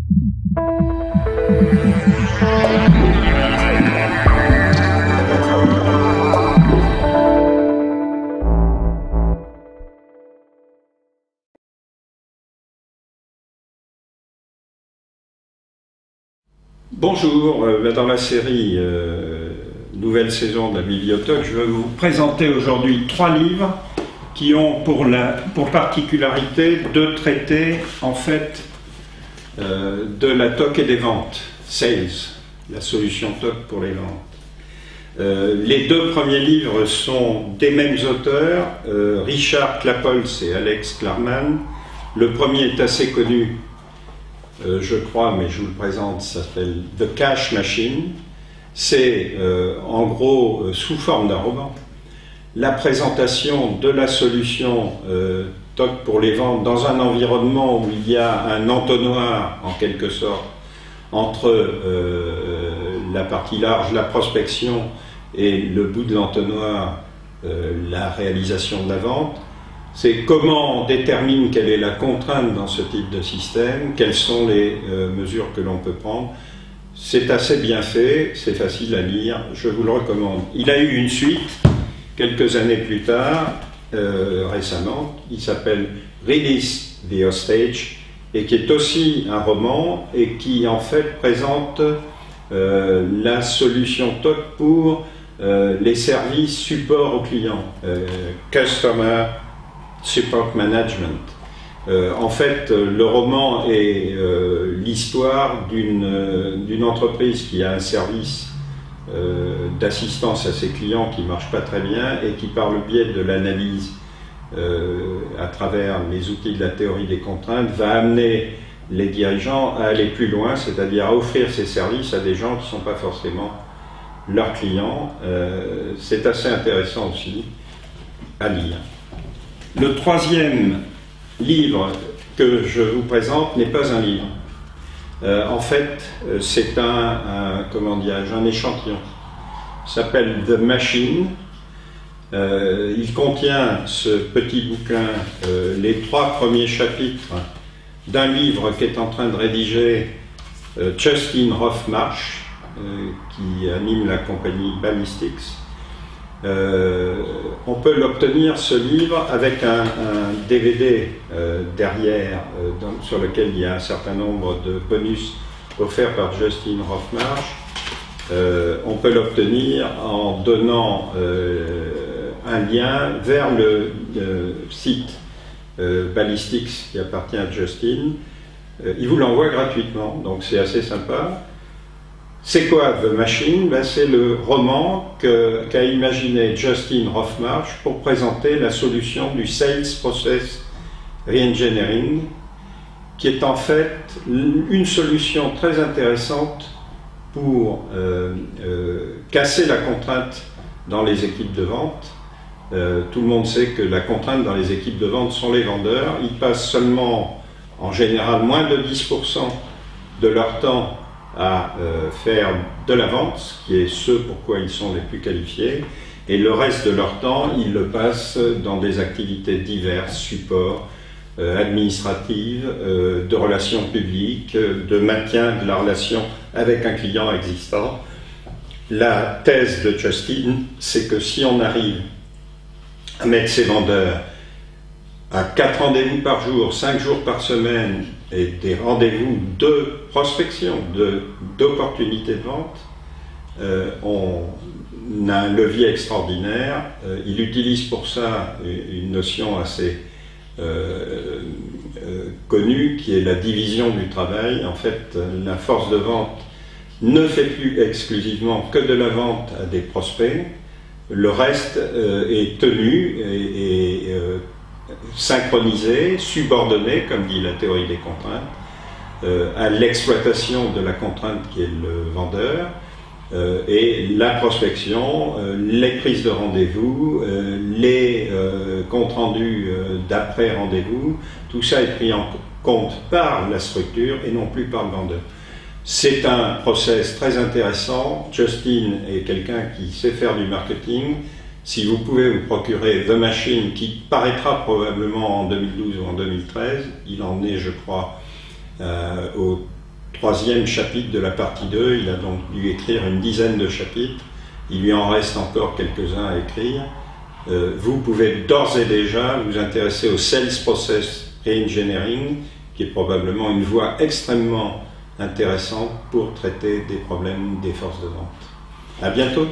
Bonjour, dans la série nouvelle saison de la bibliothèque, je vais vous présenter aujourd'hui 3 livres qui ont pour particularité de traiter en fait de la TOC et des ventes, Sales, la solution TOC pour les ventes. Les 2 premiers livres sont des mêmes auteurs, Richard Klappholz et Alex Klarman. Le premier est assez connu, je crois, mais je vous le présente, ça s'appelle The Cash Machine. C'est en gros, sous forme d'un roman, la présentation de la solution TOC pour les ventes dans un environnement où il y a un entonnoir, en quelque sorte, entre la partie large, la prospection, et le bout de l'entonnoir, la réalisation de la vente. C'est comment on détermine quelle est la contrainte dans ce type de système, quelles sont les mesures que l'on peut prendre. C'est assez bien fait, c'est facile à lire, je vous le recommande. Il a eu une suite, quelques années plus tard, récemment, qui s'appelle Release the Hostage, et qui est aussi un roman, et qui en fait présente la solution TOC pour les services support aux clients, Customer Support Management. En fait, le roman est l'histoire d'une entreprise qui a un service d'assistance à ses clients qui ne marche pas très bien et qui, par le biais de l'analyse à travers les outils de la théorie des contraintes, va amener les dirigeants à aller plus loin, c'est-à-dire à offrir ces services à des gens qui ne sont pas forcément leurs clients. C'est assez intéressant aussi à lire. Le 3e livre que je vous présente n'est pas un livre. En fait, c'est un échantillon. Il s'appelle The Machine. Il contient, ce petit bouquin, les 3 premiers chapitres d'un livre qu'est en train de rédiger Justin Hofmarsh, qui anime la compagnie Ballistics. On peut l'obtenir, ce livre, avec un DVD derrière, sur lequel il y a un certain nombre de bonus offerts par Justin Hofmarsh. On peut l'obtenir en donnant un lien vers le site Ballistics qui appartient à Justin. Il vous l'envoie gratuitement, donc c'est assez sympa. C'est quoi The Machine? C'est le roman qu'a imaginé Justin Hofmarsh pour présenter la solution du Sales Process Reengineering, qui est en fait une solution très intéressante pour casser la contrainte dans les équipes de vente. Tout le monde sait que la contrainte dans les équipes de vente sont les vendeurs. Ils passent seulement, en général, moins de 10% de leur temps à faire de la vente, ce qui est ce pourquoi ils sont les plus qualifiés, et le reste de leur temps, ils le passent dans des activités diverses, support, administratives, de relations publiques, de maintien de la relation avec un client existant. La thèse de Justin, c'est que si on arrive à mettre ses vendeurs à 4 rendez-vous par jour, 5 jours par semaine, et des rendez-vous de prospection, d'opportunités de vente, on a un levier extraordinaire. Il utilise pour ça une notion assez connue, qui est la division du travail. En fait, la force de vente ne fait plus exclusivement que de la vente à des prospects. Le reste est tenu et synchronisé, subordonné, comme dit la théorie des contraintes, à l'exploitation de la contrainte qui est le vendeur, et la prospection, les prises de rendez-vous, les comptes rendus d'après rendez-vous, tout ça est pris en compte par la structure et non plus par le vendeur. C'est un process très intéressant. Justin est quelqu'un qui sait faire du marketing. Si vous pouvez vous procurer The Machine, qui paraîtra probablement en 2012 ou en 2013, il en est, je crois, au troisième chapitre de la partie 2. Il a donc dû écrire une dizaine de chapitres. Il lui en reste encore quelques-uns à écrire. Vous pouvez d'ores et déjà vous intéresser au Sales Process Reengineering, qui est probablement une voie extrêmement intéressante pour traiter des problèmes des forces de vente. À bientôt.